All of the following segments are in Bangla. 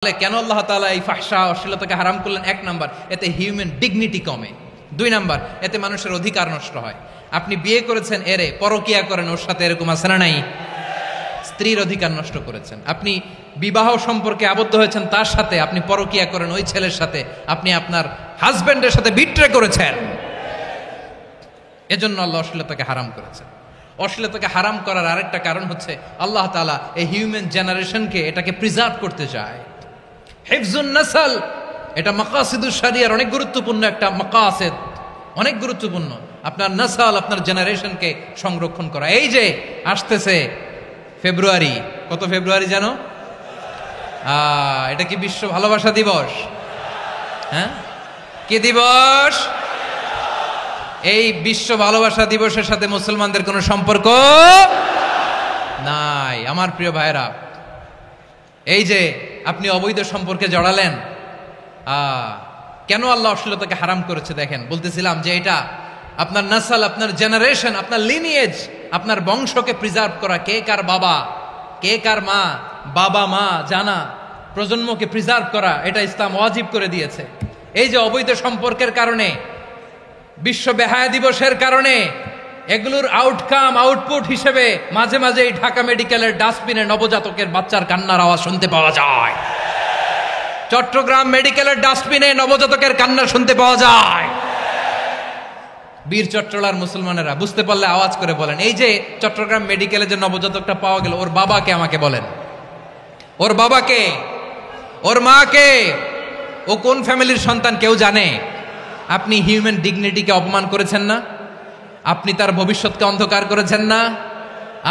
কেন আল্লাহ তাআলা এই ফাহশা অশ্লীলতাকে হারাম করলেন? এক নাম্বার, এতে হিউম্যান ডিগনিটি কমে। দুই নাম্বার, এতে মানুষের অধিকার নষ্ট হয়। আপনি বিয়ে করেছেন, এরে পরকিয়া করেন, ওর সাথে এরকম আছে না নাই? স্ত্রীর অধিকার নষ্ট করেছেন। আপনি বিবাহ সম্পর্কে আবদ্ধ হয়েছেন তার সাথে, আপনি পরকিয়া করেন ওই ছেলের সাথে, আপনি আপনার হাজবেন্ডের সাথে বিট্রে করেছেন। এজন্য আল্লাহ অশ্লীলতাকে হারাম করেছেন। অশ্লীলতাকে হারাম করার আরেকটা কারণ হচ্ছে আল্লাহ তাআলা এই হিউম্যান জেনারেশনকে এটাকে প্রিজার্ভ করতে চায়। হিফজুন নাসল, এটা মাকাসিদুশ শরিয়ার অনেক গুরুত্বপূর্ণ একটা মাকাসিদ, অনেক গুরুত্বপূর্ণ। আপনার নাসল, আপনার জেনারেশনকে সংরক্ষণ করা। এই যে আসতেছে ফেব্রুয়ারি, কত ফেব্রুয়ারি জানো? এটা কি বিশ্ব ভালোবাসা দিবস? হ্যাঁ, কি দিবস? এই বিশ্ব ভালোবাসা দিবসের সাথে মুসলমানদের কোনো সম্পর্ক নাই। আমার প্রিয় ভাইরা, এই যে আপনি অবৈধ সম্পর্কে জড়ালেন, কেন আল্লাহ অশ্লীলতাকে হারাম করেছে দেখেন। বলতেছিলাম যে এটা আপনার নাসল, আপনার জেনারেশন, আপনার লিনিয়েজ, আপনার বংশকে প্রিজার্ভ করা। কে কার বাবা, কে কার মা, বাবা মা জানা, প্রজন্মকে প্রিজার্ভ করা, এটা ইসলাম ওয়াজিব করে দিয়েছে। এই যে অবৈধ সম্পর্কের কারণে, বিশ্ব বেহায়া দিবসের কারণে, এগুলোর আউটকাম, আউটপুট হিসেবে মাঝে মাঝে এই ঢাকা মেডিকেলের ডাস্টবিনে নবজাতকের বাচ্চার কান্নার আওয়াজ শুনতে পাওয়া যায়। চট্টগ্রাম মেডিকেলের ডাস্টবিনে নবজাতকের কান্না শুনতে পাওয়া যায়। বীর চট্টলার মুসলমানেরা বুঝতে পারলে আওয়াজ করে বলেন, এই যে চট্টগ্রাম মেডিকেলে যে নবজাতকটা পাওয়া গেল, ওর বাবাকে আমাকে বলেন, ওর বাবাকে, ওর মাকে, ও কোন ফ্যামিলির সন্তান কেউ জানে? আপনি হিউম্যান ডিগনিটিকে অপমান করেছেন না? আপনি তার ভবিষ্যৎকে অন্ধকার করেছেন না?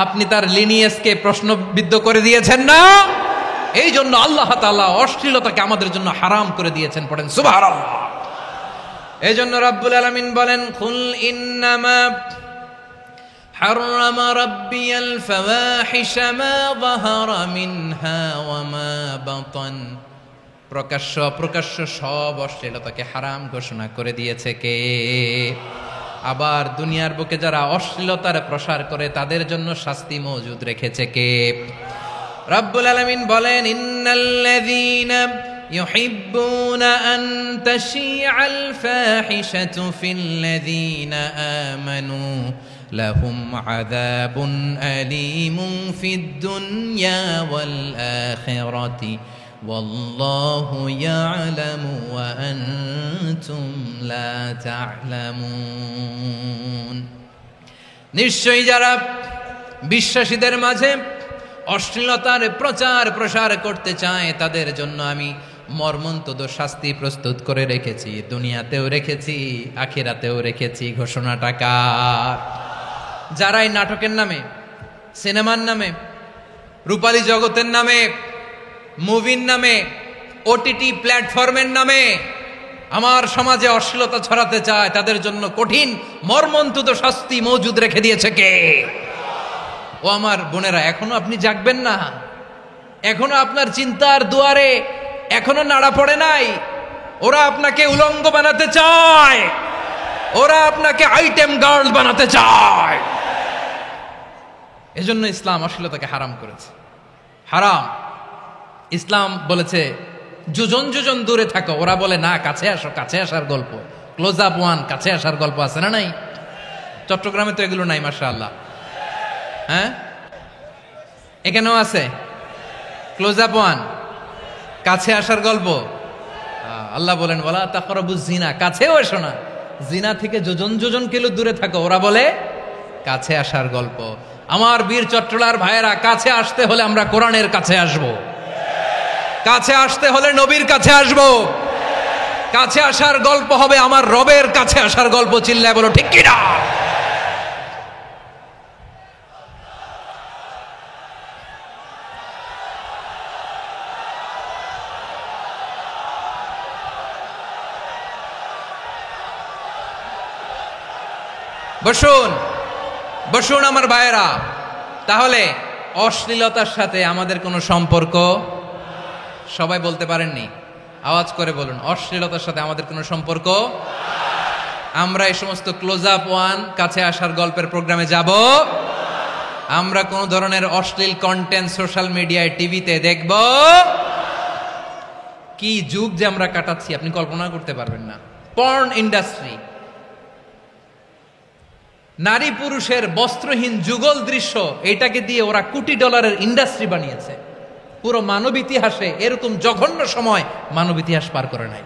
আপনি তার লিনিয়েজকে প্রশ্নবিদ্ধ করে দিয়েছেন না? এই জন্য আল্লাহ তাআলা অশ্লীলতাকে আমাদের জন্য হারাম করে দিয়েছেন। পড়েন সুবহানাল্লাহ। এই জন্য রাব্বুল আলামিন বলেন, কুল ইন্নামা হারামা রাব্বিয়াল ফাওয়াহিশা মা যাহারা মিনহা ওয়া মা বাতান। প্রকাশ্য অপ্রকাশ্য সব অশ্লীলতাকে হারাম ঘোষণা করে দিয়েছে কে? আবার দুনিয়ার বুকে যারা অশ্লীলতার প্রসার করে তাদের জন্য শাস্তি মজুদ রেখেছে কে? রব্বুল আলামিন বলেন, ইন্নাল্লাযীনা ইউহিব্বুনা আন তাশিআল ফাহিশাতু ফিল্লাযীনা আমানু লাহুম আযাবুন আলীমুন ফিদ দুনিয়া ওয়াল আখিরাতি ওয়াল্লাহু ইয়ালামু ওয়া আনতুম লা তা'লামুন। নিশ্চয়ই যারা বিশ্বাসীদের মাঝে অশ্লীলতার প্রচার প্রসার করতে চায় তাদের জন্য আমি মর্মন্তুদ শাস্তি প্রস্তুত করে রেখেছি। দুনিয়াতেও রেখেছি, আখিরাতেও রেখেছি। ঘোষণাটা কার? যারা এই নাটকের নামে, সিনেমার নামে, রূপালী জগতের নামে, মুভির নামে, ওটিটি প্ল্যাটফর্মের নামে আমার সমাজে অশ্লীলতা ছড়াতে চায়, তাদের জন্য কঠিন মর্মন্তুদ শাস্তি মজুদ রেখে দিয়েছে কে? ও আমার বোনেরা, এখনো আপনি জাগবেন না? এখনো আপনার চিন্তার দুয়ারে এখনো নাড়া পড়ে নাই? ওরা আপনাকে উলঙ্গ বানাতে চায়, ওরা আপনাকে আইটেম গার্ল বানাতে চায়। এজন্য ইসলাম অশ্লীলতাকে হারাম করেছে। হারাম। ইসলাম বলেছে যোজন যোজন দূরে থাকো, ওরা বলে না কাছে আসো, কাছে আসার গল্প, ক্লোজ আপ ওয়ান, কাছে আসার গল্প আছে না নাই? চট্টগ্রামে তো এগুলো নাই মাশাআল্লাহ। হ্যাঁ, এখানেও আছে ক্লোজ আপ ওয়ান, কাছে আসার গল্প। আল্লাহ বলেন, ওয়ালা তাকরাবুজ জিনা, কাছেও এসো না, জিনা থেকে যোজন যোজন কিলো দূরে থাকো, ওরা বলে কাছে আসার গল্প। আমার বীর চট্টলার ভাইয়েরা, কাছে আসতে হলে আমরা কোরআনের কাছে আসব, কাছে আসতে হলে নবীর কাছে আসব, কাছে আসার গল্প হবে আমার রবের কাছে আসার গল্প। চিল্লায় বলো ঠিক কিনা? বসুন, বসুন আমার ভাইয়েরা। তাহলে অশ্লীলতার সাথে আমাদের কোনো সম্পর্ক? সবাই বলতে পারেননি, আওয়াজ করে বলুন, অশ্লীলতার সাথে আমাদের কোনো সম্পর্ক? আমরা এই সমস্ত ক্লোজ আপ ওয়ান, কাছে আসার গল্পের প্রোগ্রামে যাব? আমরা কোন ধরনের অশ্লীল কন্টেন্ট সোশ্যাল মিডিয়ায়, টিভিতে দেখব? কি যুগ যে আমরা কাটাচ্ছি আপনি কল্পনা করতে পারবেন না। পর্ন ইন্ডাস্ট্রি, নারী পুরুষের বস্ত্রহীন যুগল দৃশ্য, এটাকে দিয়ে ওরা কোটি ডলারের ইন্ডাস্ট্রি বানিয়েছে। পুরো মানব ইতিহাসে এরকম জঘন্য সময় মানব ইতিহাস পার করে নাই।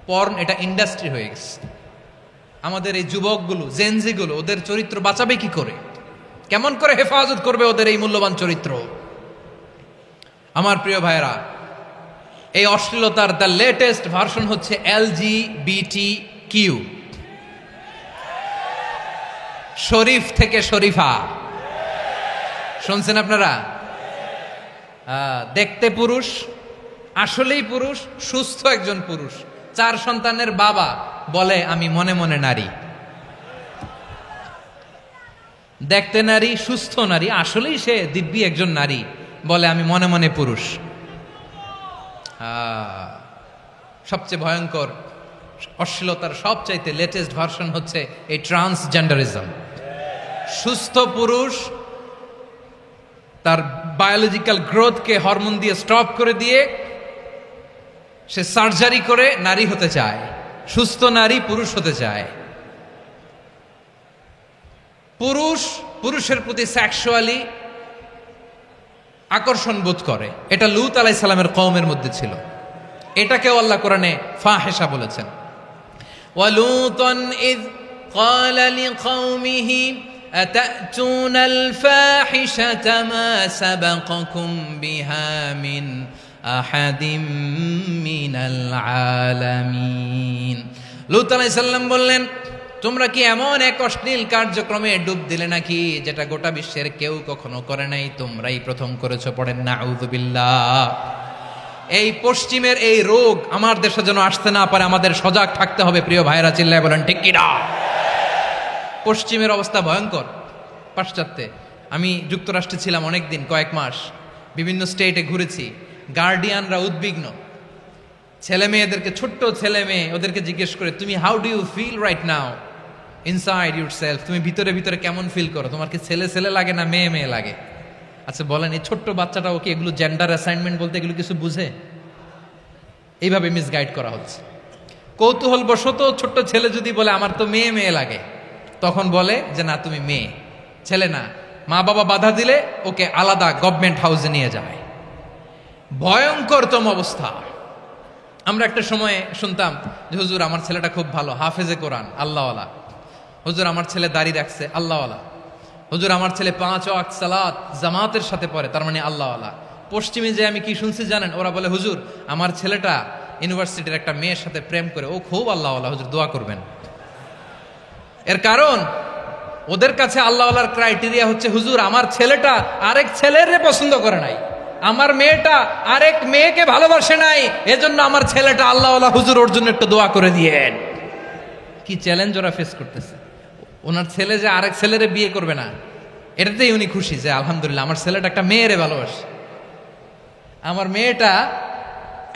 পর্ন এটা ইন্ডাস্ট্রি হয়ে গেছে। আমাদের এই যুবকগুলো, জেনজিগুলো, ওদের চরিত্র বাঁচাবে কি করে? কেমন করে হেফাজত করবে ওদের এই মূল্যবান চরিত্র? আমার প্রিয় ভাইয়েরা, এই অশ্লীলতার দ্য লেটেস্ট ভার্সন হচ্ছে LGBTQ, শরীফ থেকে শরীফা। শুনছেন আপনারা? দেখতে পুরুষ, আসলেই পুরুষ, সুস্থ একজন পুরুষ, 4 সন্তানের বাবা, বলে আমি মনে মনে নারী। দেখতে নারী, সুস্থ নারী, আসলেই সে দিব্যি একজন নারী, বলে আমি মনে মনে পুরুষ। সবচেয়ে ভয়ঙ্কর অশ্লীলতার সবচাইতে লেটেস্ট ভার্সন হচ্ছে এই ট্রান্সজেন্ডারিজম। সুস্থ পুরুষ তার বায়োলজিক্যাল গ্রোথকে হরমোন দিয়ে স্টপ করে দিয়ে সে সার্জারি করে নারী হতে চায়, সুস্থ নারী পুরুষ হতে চায়। পুরুষ পুরুষের প্রতি সেক্সুয়ালি আকর্ষণ বোধ করে, এটা লূত আলাইহিস সালামের কওমের মধ্যে ছিল। এটাকেও আল্লাহ কোরআনে ফাহিশা বলেছেন। ওয়ালুতান ইয ক্বালা লিকওমিহি আতাতুনাল ফাহিশাতা মা সাবাকাকুম বিহা মিন আহাদিম মিনাল আলামিন। লূত আলাইহিস সালাম বললেন, তোমরা কি এমন এক অশ্লীল কার্যক্রমে ডুব দিলে নাকি যেটা গোটা বিশ্বের কেউ কখনো করে নাই, তোমরাই প্রথম করেছো। পড়েন নাউযুবিল্লাহ। এই পশ্চিমের এই রোগ আমার দেশে যেন আসতে না পারে, আমাদের সজাগ থাকতে হবে। প্রিয় ভাইরা চিল্লায় বলেন ঠিক কিনা? পশ্চিমের অবস্থা ভয়ঙ্কর। পাশ্চাত্যে আমি যুক্তরাষ্ট্রে ছিলাম অনেকদিন, কয়েক মাস, বিভিন্ন স্টেটে ঘুরেছি। গার্ডিয়ানরা উদ্বিগ্ন, ছেলে মেয়েদেরকে, ছোট্ট ছেলে মেয়ে, ওদেরকে জিজ্ঞেস করে, তুমি how do you feel right now inside yourself? তুমি ভিতরে ভিতরে কেমন ফিল করো? তোমার কি ছেলে ছেলে লাগে না মেয়ে মেয়ে লাগে? আচ্ছা বলেন, এই ছোট্ট বাচ্চাটাও কি এগুলো জেন্ডার অ্যাসাইনমেন্ট বলতে এগুলো কিছু বুঝে? এইভাবে মিসগাইড করা হচ্ছে। কৌতূহল বশত ছোট্ট ছেলে যদি বলে আমার তো মেয়ে মেয়ে লাগে, তখন বলে যে না তুমি মেয়ে, ছেলে না। মা বাবা বাধা দিলে ওকে আলাদা গভর্নমেন্ট হাউসে নিয়ে যায়। ভয়ঙ্করতম অবস্থা। আমরা একটা সময়ে শুনতাম যে হুজুর আমার ছেলেটা খুব ভালো, হাফেজে কোরআন, আল্লাহওয়ালা। হুজুর আমার ছেলে দাড়ি রাখছে, আল্লাহওয়ালা। হুজুর আমার ছেলে 5 ওয়াক্ত সালাত জামাতের সাথে পড়ে, তার মানে আল্লাহওয়ালা। পশ্চিমে যে আমি কি শুনছি জানেন? ওরা বলে হুজুর আমার ছেলেটা ইউনিভার্সিটির একটা মেয়ের সাথে প্রেম করে, ও খুব আল্লাহওয়ালা, হুজুর দোয়া করবেন। এর কারণ ওদের কাছে আল্লাহওয়ালার ক্রাইটেরিয়া হচ্ছে হুজুর আমার ছেলেটা আরেক ছেলের পছন্দ করে নাই, আমার মেয়েটা আরেক মেয়েকে ভালোবাসে নাই, এজন্য আমার ছেলেটা আল্লাহওয়ালা, হুজুর ওর জন্য একটু দোয়া করে দিয়েন। কি চ্যালেঞ্জ ওরা ফেস করতেছে। ওনার ছেলে যে আরেক ছেলেরে বিয়ে করবে না, এটাতেই উনি খুশি যে আলহামদুলিল্লাহ আমার ছেলেটা একটা মেয়েরে ভালোবাসে, আমার মেয়েটা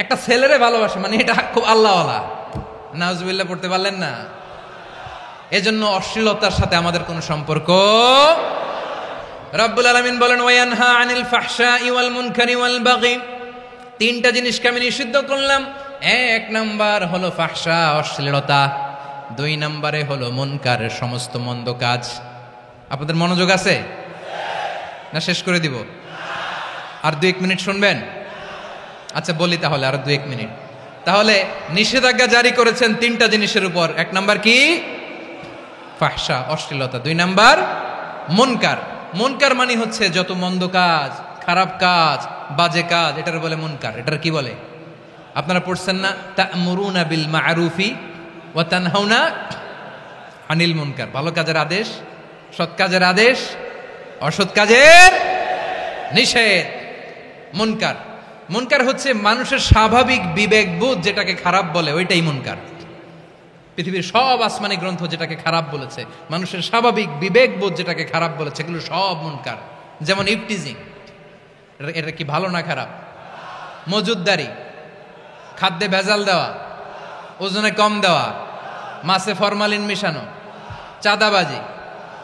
একটা ছেলেরে ভালোবাসে, মানে এটা খুব আল্লাহওয়ালা। নাউজুবিল্লাহ পড়তে পারলেন না? এজন্য অশ্লীলতার সাথে আমাদের কোনো সম্পর্ক। রব্বুল আলামিন বলেন ওয়ায়ানহা আনিল ফাহশাই ওয়াল মুনকারি ওয়াল বাগি, 3টা জিনিসকে আমি নিষিদ্ধ করলাম। 1 নাম্বার হলো ফাহশা, অশ্লীলতা। 2 নম্বরে হলো মুনকারের সমস্ত মন্দ কাজ। আপনাদের মনোযোগ আছে না? শেষ করে দিব? আর 2-1 মিনিট শুনবেন? আচ্ছা বলি তাহলে, আর 2-1 মিনিট। তাহলে নিষেধাজ্ঞা জারি করেছেন 3টা জিনিসের উপর। 1 নাম্বার কি? ফাহশা, অশ্লীলতা। 2 নাম্বার মুনকার। মুনকার মানে হচ্ছে যত মন্দ কাজ, খারাপ কাজ, বাজে কাজ, এটার বলে মুনকার। এটার কি বলে? আপনারা পড়ছেন না তা'মুরুনা বিল মা'রুফি ওয়া তানহাউনা আনিল মুনকার। ভালো কাজের আদেশ, সৎ কাজের আদেশ, অসৎ কাজের নিষেধ। মুনকার, মুনকার হচ্ছে মানুষের স্বাভাবিক বিবেকবোধ যেটাকে খারাপ বলে, ওইটাই মুনকার। পৃথিবীর সব আসমানি গ্রন্থ যেটাকে খারাপ বলেছে, মানুষের স্বাভাবিক বিবেকবোধ যেটাকে খারাপ বলেছে, এগুলো সব মুনকার। যেমন ইফটিজিং, এটা কি ভালো না খারাপ? মজুদদারি, খাদ্যে ভেজাল দেওয়া, ওজনে কম দেওয়া, মাছে ফরমালিন মিশানো, চাঁদাবাজি,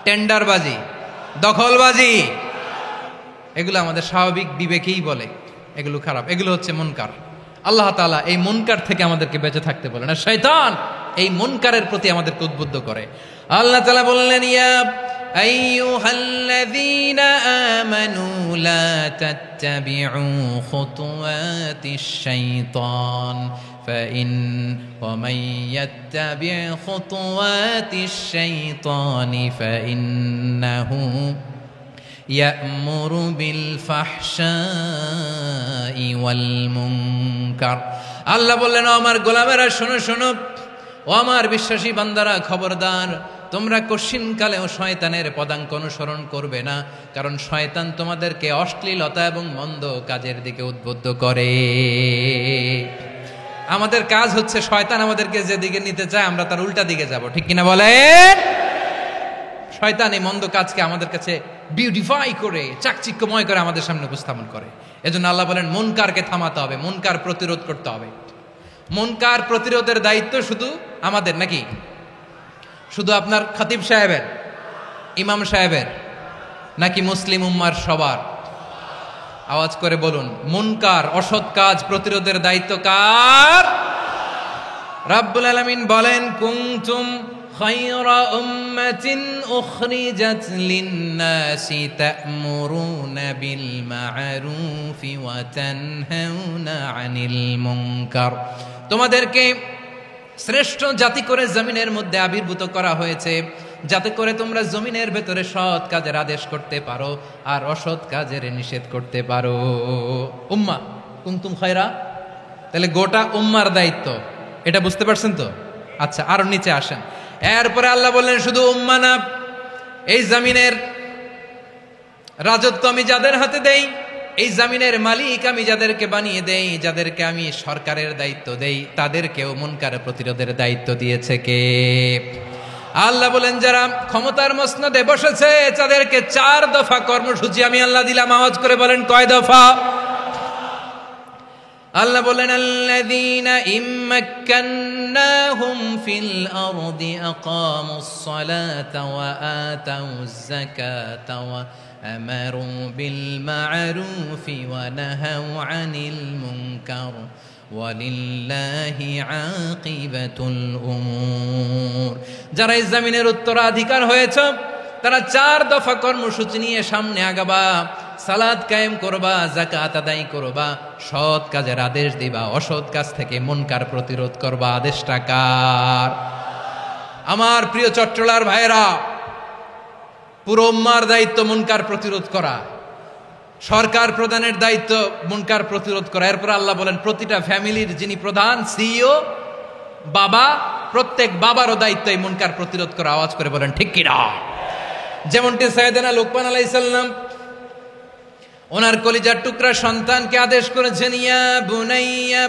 টেন্ডারবাজি, দখলবাজি, এগুলো আমাদের স্বাভাবিক বিবেকেই বলে এগুলো খারাপ, এগুলো হচ্ছে মুনকার। আল্লাহ তাআলা এই মুনকার থেকে আমাদেরকে বেঁচে থাকতে বলেন, আর শয়তান এই মুনকারের প্রতি আমাদেরকে উদ্বুদ্ধ করে। আল্লাহ তাআলা বললেন, ইয়া আইয়ুহাল্লাযীনা আমানু লা তাত্তাবিউ খুতুওয়াতিশ শাইতান ফাইন ওয়া মান ইয়াত্তাবি' খুতুওয়াতিশ শাইতানি ফাইন্নাহু ইয়া'মুরু বিল ফাহশাই ওয়াল মুনকার। আল্লাহ বললেন, আমার গোলামেরা শোনো শোনো, ও আমার বিশ্বাসী বান্দারা খবরদার, তোমরা কশিনকালেও শয়তানের পদাঙ্ক অনুসরণ করবে না, কারণ শয়তান তোমাদেরকে অশ্লীলতা এবং মন্দ কাজের দিকে উদ্বুদ্ধ করে। আমাদের কাজ হচ্ছে শয়তান আমাদেরকে যেদিকে নিতে চায় আমরা তার উল্টা দিকে যাব, ঠিক কিনা বলেন? শয়তান এই মন্দ কাজকে আমাদের কাছে বিউটিফাই করে চাকচিক্যময় করে আমাদের সামনে উপস্থাপন করে। এজন্য আল্লাহ বলেন মুনকারকে থামাতে হবে, মুনকার প্রতিরোধ করতে হবে। মুনকার প্রতিরোধের দায়িত্ব শুধু আমাদের নাকি? শুধু আপনার খতিব সাহেবের, ইমাম সাহেবের, নাকি মুসলিম উম্মার সবার? আওয়াজ করে বলুন, মুনকার অসৎ কাজ প্রতিরোধের দায়িত্ব কার? রাব্বুল আলামিন বলেন, কুনতুম খায়রা উম্মাতিন উখরিজাত লিন-নাসি তা'মুরুনা বিল মা'রুফি ওয়া তানহাউনা আনিল মুনকার। তোমাদেরকে শ্রেষ্ঠ জাতি করে জমিনের মধ্যে আবির্ভূত করা হয়েছে, যাতে করে তোমরা জমিনের ভেতরে সৎ কাজের আদেশ করতে পারো আর অসৎ কাজের নিষেধ করতে পারো। উম্মা কুনতুম খায়রা, তাহলে গোটা উম্মার দায়িত্ব, এটা বুঝতে পারছেন তো? আচ্ছা, আরো নিচে আসেন। এরপরে আল্লাহ বললেন, শুধু উম্মা না, এই জমিনের রাজত্ব আমি যাদের হাতে দেই, এই জমিনের মালিক আমি যাদেরকে বানিয়ে দেই, যাদেরকে আমি সরকারের দায়িত্ব দেই, তাদেরকেও মুনকার প্রতিরোধের দায়িত্ব দিয়েছে কে? আল্লাহ বলেন, যারা ক্ষমতার মসনদে বসেছে তাদেরকে 4 দফা কর্মসূচি আমি আল্লাহ দিলাম। আওয়াজ করে বলেন, কয় দফা? আল্লাহ বলেন, আল্লাযীনা ইম্মাক্কান্নাহুম ফিল আরদি আকামুস সালাতা ওয়া আতাউয যাকাতা ওয়া আমারু বিল মা'রুফি ওয়া নাহাউ আনিল মুনকার ওয়ালিল্লাহি আকিবাতুল উমুর। যারা এই জমিনের উত্তরাধিকার হয়েছে তারা 4 দফা কর্মসূচি নিয়ে সামনে আগাবা। সালাত কায়েম করবা, যাকাত আদায় করবা, সৎ কাজের আদেশ দিবা, অসৎ কাজ থেকে মুনকার প্রতিরোধ করবা। আদেশটা কার? আমার প্রিয় চট্টলার ভাইয়েরা, পুরো উম্মার দায়িত্ব মুনকার প্রতিরোধ করা, সরকার প্রধানের দায়িত্ব মুনকার প্রতিরোধ করা। এরপর আল্লাহ বলেন, প্রতিটা ফ্যামিলির যিনি প্রধান সিইও বাবা, প্রত্যেক বাবারও দায়িত্ব এই মুনকার প্রতিরোধ করা। আওয়াজ করে বলেন ঠিক কিনা? যেমনটি সাইয়েদনা লুকমান আলাইহিস সালাম ওনার কলিজার টুকরা সন্তানকে আদেশ করেছেন, ইয়া বুনাইয়া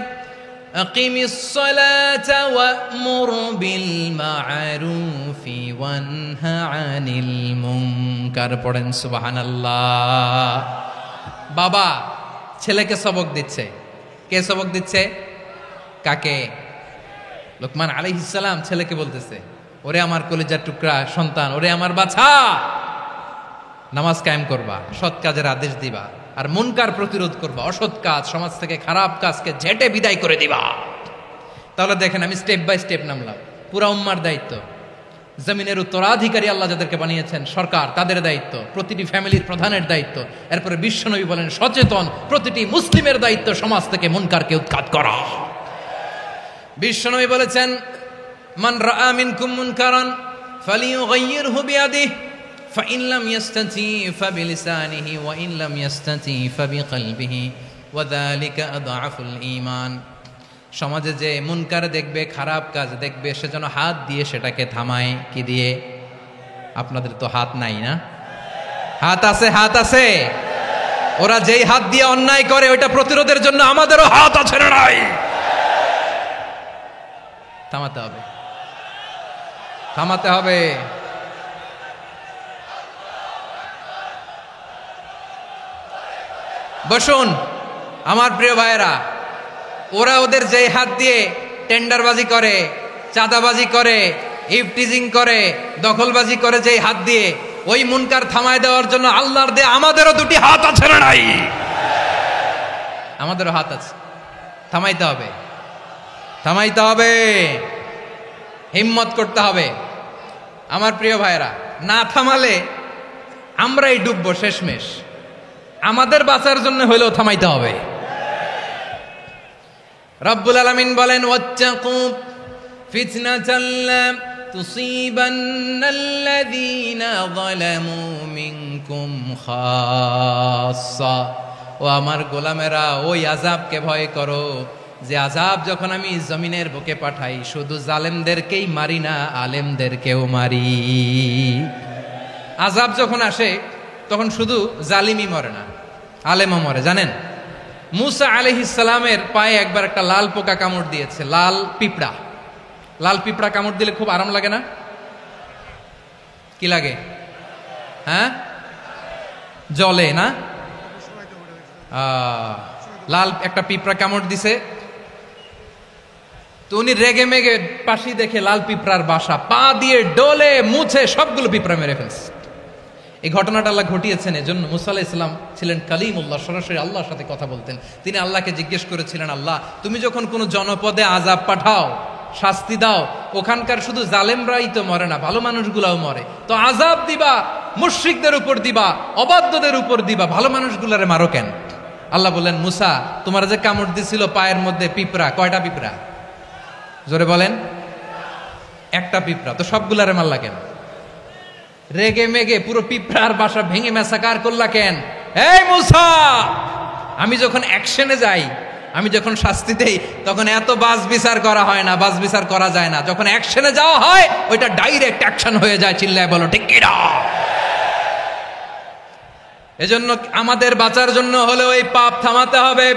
আকিমিস সালাতা ওয়া'মুর বিল মা'রুফি ওয়ানহা আনিল মুনকার। পড়েন সুবহানাল্লাহ। বাবা ছেলেকে সবক দিচ্ছে। কে সবক দিচ্ছে? কাকে? লুকমান আলাইহিস সালাম ছেলেকে বলতেছে, ওরে আমার কলিজার টুকরা সন্তান, ওরে আমার বাছা, নামাজ কায়েম করবা, সৎ কাজের আদেশ দিবা, আর মুনকার প্রতিরোধ করবা, অসৎ কাজ, সমাজ থেকে খারাপ কাজকে ঝেঁটে বিদায় করে দিবা। তাহলে দেখেন, আমি স্টেপ বাই স্টেপ নামলাম। পুরা উম্মার দায়িত্ব, জমিনের উত্তরাধিকারী আল্লাহ যাদেরকে বানিয়েছেন সরকার, তাদের দায়িত্ব, প্রতিটি ফ্যামিলির প্রধানের দায়িত্ব। এরপরে বিশ্বনবী বলেন, সচেতন প্রতিটি মুসলিমের দায়িত্ব সমাজ থেকে মুনকারকে উৎখাত করা। বিশ্বনবী বলেছেন, মান রাআ মিনকুম মুনকারান ফালিয়ুগাইয়িরহু বিয়াদিহি ফাইন লাম ইয়াস্তাতি ফাবিলিসানিহি ওয়া ইন লাম ইয়াস্তাতি ফাবিকলবিহি ওয়া যালিকা আযআফুল ঈমান। সমাজে যে মুনকার দেখবে, খারাপ কাজ দেখবে, সে যেন হাত দিয়ে সেটাকে থামায়। কি দিয়ে? আপনাদের তো হাত নাই না? হাত আছে, হাত আছে। ওরা যেই হাত দিয়ে অন্যায় করে ওইটা প্রতিরোধের জন্য আমাদেরও হাত আছে না নাই? থামাতে হবে, থামাতে হবে। বসুন আমার প্রিয় ভাইয়েরা, ওরা ওদের যেই হাত দিয়ে টেন্ডারবাজি করে, চাঁদাবাজি করে, ইফটিজিং করে, দখলবাজি করে, যেই হাত দিয়ে, ওই মুনকার থামায় দেওয়ার জন্য আল্লাহর দিয়ে আমাদেরও 2টি হাত আছে না নাই? আমাদেরও হাত আছে। থামাইতে হবে, থামাইতে হবে, হিম্মত করতে হবে। আমার প্রিয় ভাইরা, না থামালে আমরাই ডুববো শেষমেশ। আমাদের বাঁচার জন্য হলেও থামাইতে হবে। রব্বুল আলামিন বলেন, ওয়াত্তাকু ফিতনাতাল লা তুসিবান্নাল্লাযীনা যালামু মিনকুম খাসসা। ও আমার গোলামেরা, ওই আযাবকে ভয় করো যে আযাব যখন আমি জমিনের বুকে পাঠাই শুধু জালেমদেরকেই মারি না, আলেমদেরকেও মারি। আযাব যখন আসে তখন শুধু জালিমই মরে না, আলেমও মরে। জানেন, মুসা আলাইহিস সালামের পায়ে একবার একটা লাল পোকা কামড় দিয়েছে, লাল পিঁপড়া। লাল পিঁপড়া কামড় দিলে খুব আরাম লাগে না? কি লাগে? হ্যাঁ, জলে না? লাল একটা পিঁপড়া কামড় দিছে, তো উনি রেগে মেগে পাশি দেখে লাল পিঁপড়ার বাসা, পা দিয়ে ডলে মুছে সবগুলো পিঁপড়া মেরে ফেলছে। এই ঘটনাটা আল্লাহ ঘটিয়েছেন এজন্য। মুসা আলাইহিস সালাম ছিলেন কালিমুল্লাহ, সরাসরি আল্লাহর সাথে কথা বলতেন। তিনি আল্লাহকে জিজ্ঞেস করেছিলেন, আল্লাহ তুমি যখন কোনো জনপদে আযাব পাঠাও, শাস্তি দাও, ওখানকার শুধু জালেমরাই তো মরে না, ভালো মানুষগুলাও মরে, তো আযাব দিবা মুশরিকদের উপর দিবা, অবাধ্যদের উপর দিবা, ভালো মানুষগুলারে মারো কেন? আল্লাহ বললেন, মুসা তোমার যে কামড় দিছিল পায়ের মধ্যে পিঁপড়া, কয়টা পিঁপড়া? জোরে বলেন। একটা পিঁপড়া, তো সবগুলারে মারলা কেন? রেগে মেগে পুরো পিঁপড়ার বাসা ভেঙে ম্যাসাকার করলা কেন? এই মুসা, আমি যখন অ্যাকশনে যাই, আমি যখন শাস্তি দেই, তখন এত বাস বিচার করা হয় না, বাস বিচার করা যায় না। যখন অ্যাকশনে যাওয়া হয় ওইটা ডাইরেক্ট অ্যাকশন হয়ে যায়। চিল্লায় বলো ঠিক কি না? এজন্য আমাদের বাঁচার জন্য হলেও এই পাপ থামাতে হবে,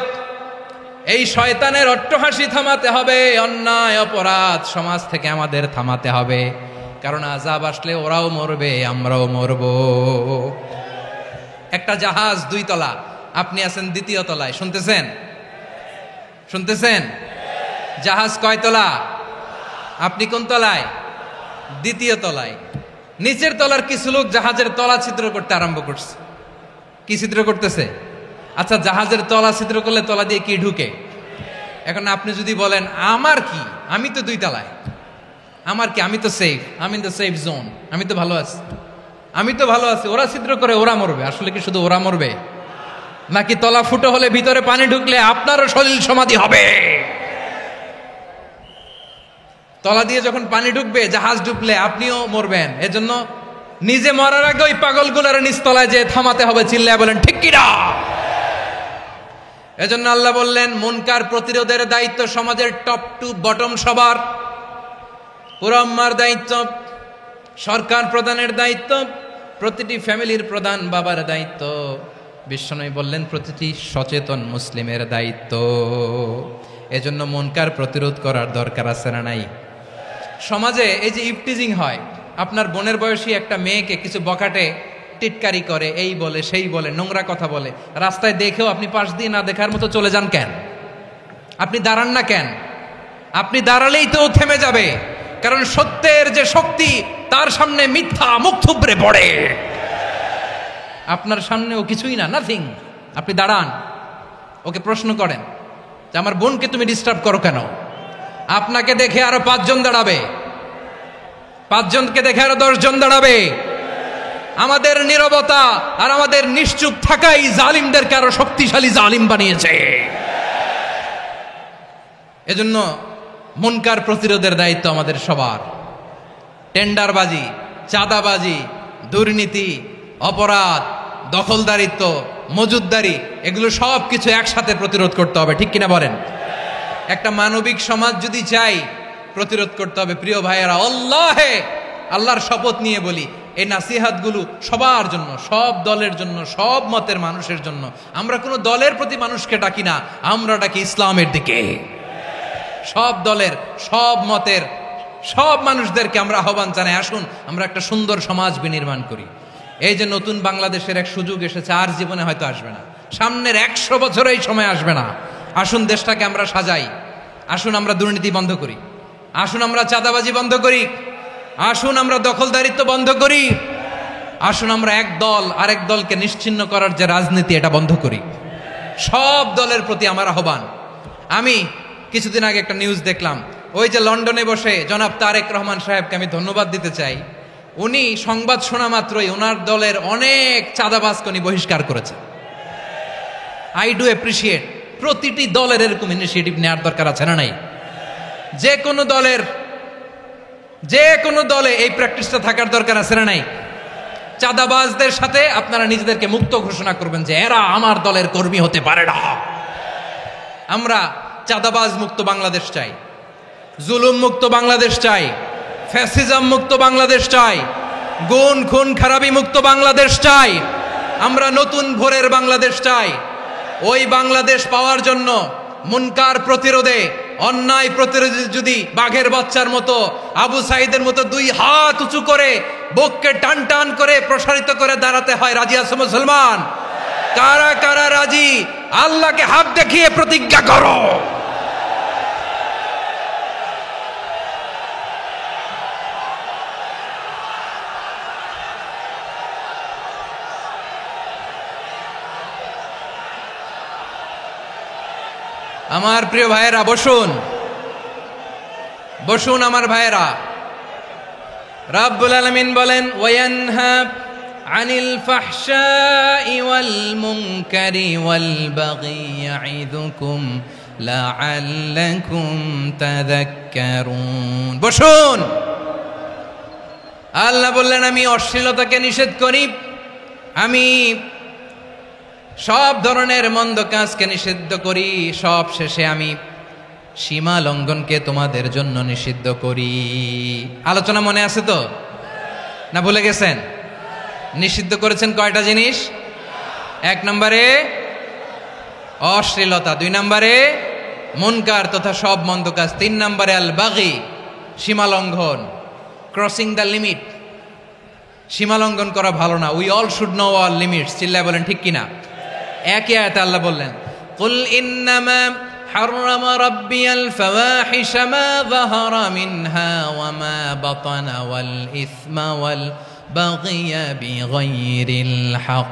এই শয়তানের অট্টহাসি থামাতে হবে, অন্যায় অপরাধ সমাজ থেকে আমাদের থামাতে হবে। কারণ আযাব আসলে ওরাও মরবে, আমরাও মরব। একটা জাহাজ 2 তলা, আপনি আছেন 2য় তলায়, শুনতেছেন? শুনতেছেন? জাহাজ কয় তলা? আপনি কোন তলায়? 2য় তলায়। নিচের তলার কিছু লোক জাহাজের তলা ছিদ্র করতে আরম্ভ করছে। কি ছিদ্র করতেছে? আচ্ছা, জাহাজের তলা ছিদ্র করলে তলা দিয়ে কি ঢুকে? এখন আপনি যদি বলেন আমার কি, আমি তো 2 তলায়, আমার কি, আমি তো সেফ, আমি ইন দ্য সেফ জোন, আমি তো ভালো আছি, আমি তো ভালো আছি, ওরা ছিদ্র করে ওরা মরবে। আসলে কি শুধু ওরা মরবে, নাকি তলা ফুটো হলে ভিতরে পানি ঢুকলে আপনারও সলিল সমাধি হবে? তলা দিয়ে যখন পানি ঢুকবে, জাহাজ ঢুকলে আপনিও মরবেন। এজন্য নিজে মরার আগে ওই পাগলগুলোর নিচতলায় যে থামাতে হবে। চিল্লায় বলেন ঠিক কি না? এজন্য আল্লাহ বললেন, মুনকার প্রতিরোধের দায়িত্ব সমাজের টপ টু বটম সবার। পুরো আম্মার দায়িত্ব, সরকার প্রধানের দায়িত্ব, প্রতিটি ফ্যামিলির প্রধান বাবার দায়িত্ব, বিশ্বনবী বললেন প্রতিটি সচেতন মুসলিমের দায়িত্ব। এজন্য মুনকার প্রতিরোধ করার দরকার আছে না নাই? সমাজে এই যে ইফটিজিং হয়, আপনার বোনের বয়সী একটা মেয়েকে কিছু বখাটে টিটকারি করে, এই বলে সেই বলে, নোংরা কথা বলে, রাস্তায় দেখেও আপনি পাশ দিয়ে না দেখার মতো চলে যান কেন? আপনি দাঁড়ান না কেন? আপনি দাঁড়ালেই তো থেমে যাবে, কারণ সত্যের যে শক্তি তার সামনে মিথ্যা মুখ থুবড়ে পড়ে। আপনার সামনে ও কিছুই না, নাথিং। আপনি দাঁড়ান, ওকে প্রশ্ন করেন যে আমার বোনকে তুমি ডিস্টার্ব করো কেন? আপনাকে দেখে আরো 5 জন দাঁড়াবে, 5 জনকে দেখে আরো 10 জন দাঁড়াবে। আমাদের নীরবতা আর আমাদের নিশ্চুপ থাকাই জালিমদেরকে আরো শক্তিশালী জালিম বানিয়েছে। এজন্য মুনকার প্রতিরোধের দায়িত্ব আমাদের সবার। টেন্ডারবাজি, চাঁদাবাজি, দুর্নীতি, অপরাধ, দখলদারিত্ব, মজুদদারি, এগুলো সব কিছু একসাথে প্রতিরোধ করতে হবে। ঠিক কিনা বলেন? একটা মানবিক সমাজ যদি চাই, প্রতিরোধ করতে হবে। প্রিয় ভাইয়েরা, আল্লাহর শপথ নিয়ে বলি, এই নাসিহাতগুলো সবার জন্য, সব দলের জন্য, সব মতের মানুষের জন্য। আমরা কোনো দলের প্রতি মানুষকে ডাকি না, আমরা ডাকি ইসলামের দিকে। সব দলের, সব মতের, সব মানুষদেরকে আমরা আহ্বান জানাই, আসুন আমরা একটা সুন্দর সমাজ বিনির্মাণ করি। এই যে নতুন বাংলাদেশের এক সুযোগ এসেছে, আর জীবনে হয়তো আসবে না, সামনের 100 বছর এই সময় আসবে না। আসুন দেশটাকে আমরা সাজাই, আসুন আমরা দুর্নীতি বন্ধ করি, আসুন আমরা চাঁদাবাজি বন্ধ করি, আসুন আমরা দখলদারিত্ব বন্ধ করি, আসুন আমরা এক দল আরেক দলকে নিশ্চিহ্ন করার যে রাজনীতি, এটা বন্ধ করি। সব দলের প্রতি আমার আহ্বান। আমি কিছুদিন আগে একটা নিউজ দেখলাম, ওই যে লন্ডনে বসে জনাব তারেক রহমান সাহেবকে আমি ধন্যবাদ দিতে চাই, উনি সংবাদ শোনা মাত্রই ওনার দলের অনেক চাঁদাবাজকে উনি বহিষ্কার করেছে। I do appreciate. প্রতিটি দলের এরকম ইনিশিয়েটিভ নেওয়ার দরকার আছে না নাই? যে কোনো দলে এই প্র্যাকটিসটা থাকার দরকার আছে না নাই? চাঁদাবাজদের সাথে আপনারা নিজেদেরকে মুক্ত ঘোষণা করবেন যে এরা আমার দলের কর্মী হতে পারে না। আমরা চাঁদাবাজ মুক্ত বাংলাদেশ চাই, জুলুম মুক্ত বাংলাদেশ চাই, ফ্যাসিজম মুক্ত বাংলাদেশ চাই, গুণ খুন খারাপি মুক্ত বাংলাদেশ চাই। আমরা নতুন ভোরের বাংলাদেশ চাই। ওই বাংলাদেশ পাওয়ার জন্য মুনকার প্রতিরোধে, অন্যায় প্রতিরোধে যদি বাঘের বাচ্চার মতো, আবু সাইদের মতো দুই হাত উঁচু করে বুককে টান টান করে প্রসারিত করে দাঁড়াতে হয়, রাজি আছো মুসলমান? কারা কারা রাজি? আল্লাহকে হাত দেখিয়ে প্রতিজ্ঞা করো। আমার প্রিয় ভাইয়েরা, বসুন বসুন আমার ভাইয়েরা। রাব্বুল আলামিন বলেন, ওয়ায়ানহা আনিল ফাহশাই ওয়াল মুনকারি ওয়াল বাগি ইয়াইদুকুম লাআল্লাকুম তাযাক্কারুন। বসুন। আল্লাহ বললেন, আমি অশ্লীলতাকে নিষেধ করি, আমি সব ধরনের মন্দ কাজকে নিষিদ্ধ করি, সব শেষে আমি সীমা লঙ্ঘনকে তোমাদের জন্য নিষিদ্ধ করি। আলোচনা মনে আছে তো? না ভুলে গেছেন? নিষিদ্ধ করেছেন কয়টা জিনিস? 1 নম্বরে অশ্লীলতা, 2 নম্বরে মুনকার তথা সব মন্দ কাজ, 3 নম্বরে আল বাগি, সীমা লঙ্ঘন, ক্রসিং দ্য লিমিট। সীমা লঙ্ঘন করা ভালো না। We all should know our limits. চিল্লায় বলেন ঠিক কিনা? একই আয়াতে আল্লাহ বললেন, কুল ইন্নামা হাররামা রাব্বিয়াল ফাওয়াহিশা মা যাহারা মিনহা ওয়া মা বাতানা ওয়াল ইসমা ওয়াল বাগিয়া বিগাইরিল হক।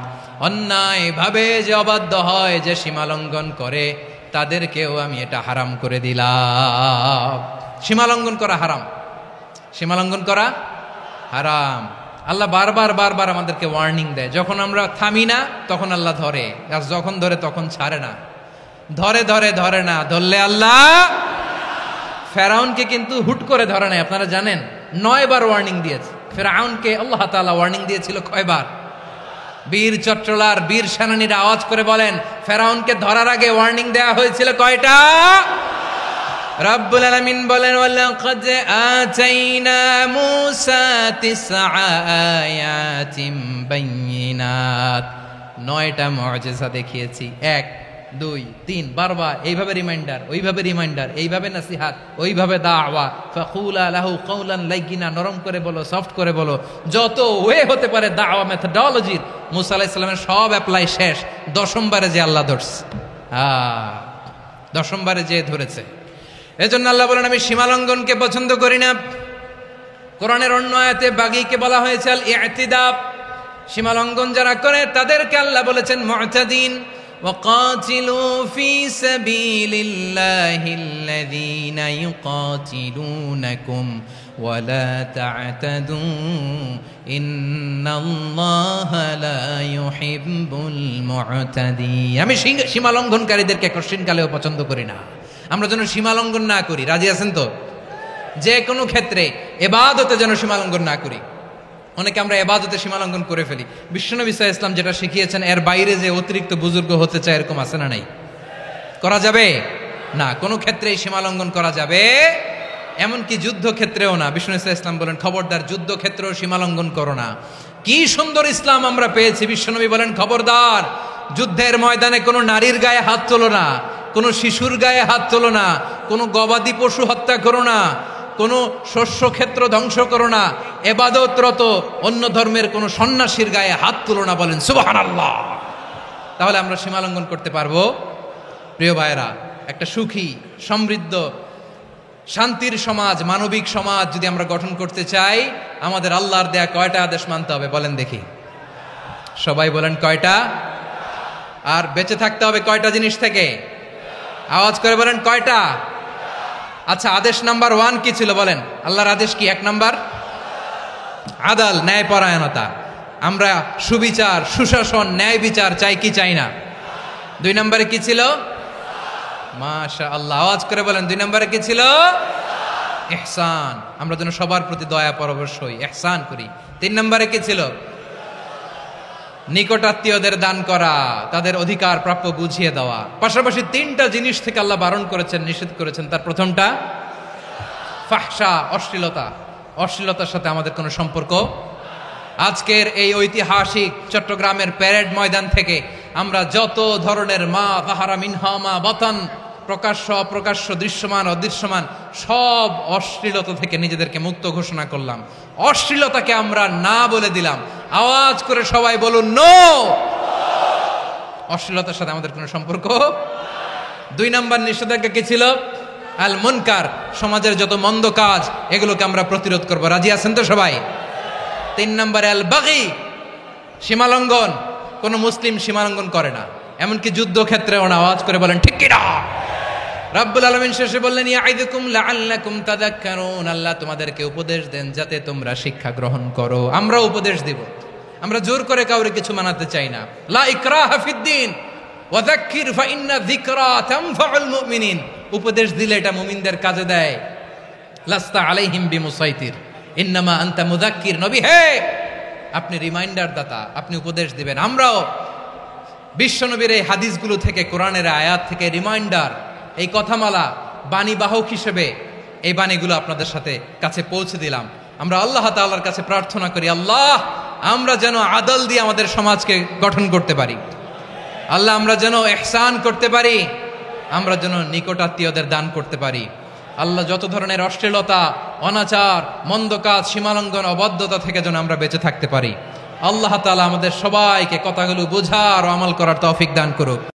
অন্যায় ভাবে যে অবাধ্য হয়, যে সীমা লঙ্ঘন করে, তাদেরকেও আমি এটা হারাম করে দিলাম। সীমা লঙ্ঘন করা হারাম, সীমা লঙ্ঘন করা হারাম। আল্লাহ বারবার আমাদেরকে ওয়ার্নিং দেয়। যখন আমরা থামি না তখন আল্লাহ ধরে, আর যখন ধরে তখন ছাড়ে না। ধরে না, ধরলে আল্লাহ। ফেরাউনকে কিন্তু হুট করে ধরে নাই, আপনারা জানেন 9 বার ওয়ার্নিং দিয়েছে। ফেরাউনকে আল্লাহ তাআলা ওয়ার্নিং দিয়েছিল কয়বার? বীর চট্টলার বীর সেনানীরা আওয়াজ করে বলেন, ফেরাউনকে ধরার আগে ওয়ার্নিং দেওয়া হয়েছিল কয়টা? রাব্বুল আলামিন বলেন, ওয়ালাকাদ আতাইনা মূসা 9 আয়াতিন বাইয়িনাত। 9টা মুআজিজা দেখিয়েছি। 1 2 3 বারবার এইভাবে রিমাইন্ডার, ওইভাবে রিমাইন্ডার, এইভাবে নসিহাত, ওইভাবে দাওয়া। ফাকুলা লাহু কাওলান লাইয়িনা, নরম করে বলো, সফট করে বলো, যত ওয়ে হতে পারে দাওয়া মেথডোলজির মূসা আলাইহিস সালামের সব অ্যাপ্লাই শেষ। 10ম বারে যে আল্লাহ ধরছে, 10ম বারে যে ধরেছে। এজন্য আল্লাহ বলেন, আমি সীমালঙ্ঘনকে পছন্দ করি না। কোরআনের অন্য আয়াতে বাগীকে বলা হয়েছে আল ইতিদা। সীমালঙ্ঘন যারা করে তাদেরকে আল্লাহ বলেছেন মুতাদিন। ওয়াকাতিলু ফি সাবিলিল্লাহিল্লাযীনা ইউকাতিলুনাকুম ওয়ালা তা'তাদু ইন্নাল্লাহা লা ইউহিব্বুল মুতাদিন। আমি সীমালঙ্ঘনকারীদেরকে কোশ্চিনকালেও পছন্দ করি না। আমরা যেন সীমালঙ্ঘন না করি। রাজি আছেন তো? যে কোনো ক্ষেত্রে ইবাদতে যেন সীমালঙ্ঘন না করি। অনেকে আমরা ইবাদতে সীমালঙ্ঘন করে ফেলি। বিশ্বনবী সাল্লাল্লাহু আলাইহি ওয়াসাল্লাম যেটা শিখিয়েছেন, এর বাইরে যে অতিরিক্ত বুজুর্গ হতে চায়, এরকম আছে না নাই? করা যাবে না, কোনো ক্ষেত্রেই সীমালঙ্ঘন করা যাবে, এমনকি যুদ্ধ ক্ষেত্রেও না। বিশ্বনবী সাল্লাল্লাহু আলাইহি ওয়াসাল্লাম বলেন, খবরদার যুদ্ধ ক্ষেত্রেও সীমালঙ্ঘন করো না। কি সুন্দর ইসলাম আমরা পেয়েছি। বিশ্বনবী বলেন, খবরদার যুদ্ধের ময়দানে কোনো নারীর গায়ে হাত তোলো না, কোনো শিশুর গায়ে হাত তোলো না, কোনো গবাদি পশু হত্যা করো না, কোনো শস্য ক্ষেত্র ধ্বংস করো না, ইবাদতরত অন্য ধর্মের কোনো সন্ন্যাসীর গায়ে হাত তুলো না। বলেন সুবহানাল্লাহ। তাহলে আমরা সীমালঙ্ঘন করতে পারবো? প্রিয় ভাইরা, একটা সুখী, সমৃদ্ধ, শান্তির সমাজ, মানবিক সমাজ যদি আমরা গঠন করতে চাই, আমাদের আল্লাহর দেয়া কয়টা আদেশ মানতে হবে বলেন দেখি? সবাই বলেন কয়টা? আর বেঁচে থাকতে হবে কয়টা জিনিস থেকে? আওয়াজ করে বলেন কয়টা? আচ্ছা, আদেশ নাম্বার 1 কি ছিল বলেন? আল্লাহর আদেশ কি? 1 নাম্বার আদাল, ন্যায়পরায়ণতা। আমরা সুবিচার, সুশাসন, ন্যায় বিচার চাই কি চাই না? 2 নম্বরে কি ছিল? মাশাআল্লাহ, আওয়াজ করে বলেন 2 নম্বরে কি ছিল? ইহসান, আমরা যেন সবার প্রতি দয়া পরবশ হই, ইহসান করি। 3 নম্বরে কি ছিল? নিকটাত্মীয়দের দান করা, তাদের অধিকার প্রাপ্য বুঝিয়ে দেওয়া। পাশাপাশি 3টা জিনিস থেকে আল্লাহ বারণ করেছেন, নিষেধ করেছেন। তার প্রথমটা ফাহশা, অশ্লীলতা। অশ্লীলতার সাথে আমাদের কোনো সম্পর্ক। আজকের এই ঐতিহাসিক চট্টগ্রামের প্যারেড ময়দান থেকে আমরা যত ধরনের মা তাহারা মিনহা মা বাতান, প্রকাশ্য অপ্রকাশ্য, দৃশ্যমান অদৃশ্যমান, সব অশ্লীলতা থেকে নিজেদেরকে মুক্ত ঘোষণা করলাম। অশ্লীলতাকে আমরা না বলে দিলাম। আওয়াজ করে সবাই বলুন নো। অশ্লীলতার সাথে আমাদের কোনো সম্পর্ক। 2 নম্বর নিষেধাজ্ঞা কি ছিল? আল মুনকার, সমাজের যত মন্দ কাজ এগুলোকে আমরা প্রতিরোধ করব। রাজি আছেন তো সবাই? 3 নম্বরে আল বাগি, সীমালঙ্ঘন। কোন মুসলিম সীমালঙ্ঘন করে না, এমনকি যুদ্ধক্ষেত্রেও না। আওয়াজ করে বলেন ঠিক কিনা? রাব্বুল আলামিন শেষে বললেন ইয়াইদুকুম লাআল্লাকুম তাযাক্কারুন, আল্লাহ তোমাদেরকে উপদেশ দেন যাতে তোমরা শিক্ষা গ্রহণ করো। আমরা উপদেশ দিব, আমরা জোর করে কাউরে কিছু মানাতে চাই না। লা ইকরাহা ফিদ্দিন ওয়া যাক্কির ফাইন্না যিকরা তানফাউল মুমিনিন। উপদেশ দিলে এটা মুমিনদের কাজে দেয়। লাস্তা আলাইহিম বিমুসাইতির ইন্নামা আনতা মুযাক্কির। নবী হে, আপনি রিমাইন্ডার দাতা, আপনি উপদেশ দিবেন। আমরাও বিশ্বনবীর এই হাদিসগুলো থেকে, কোরআনের আয়াত থেকে রিমাইন্ডার, এই কথামালা, বাণী বাহক হিসেবে এই বাণীগুলো আপনাদের সাথে কাছে পৌঁছে দিলাম। আমরা আল্লাহ তাআলার কাছে প্রার্থনা করি, আল্লাহ আমরা যেন আদল দিয়ে আমাদের সমাজকে গঠন করতে পারি। আল্লাহ আমরা যেন ইহসান করতে পারি, আমরা যেন নিকটাত্মীয়দের দান করতে পারি। আল্লাহ যত ধরনের অশ্লীলতা, অনাচার, মন্দ কাজ, সীমালঙ্ঘন, অবাধ্যতা থেকে যেন আমরা বেঁচে থাকতে পারি। আল্লাহ তাআলা আমাদের সবাইকে কথাগুলো বোঝার ও আমল করার তৌফিক দান করুক।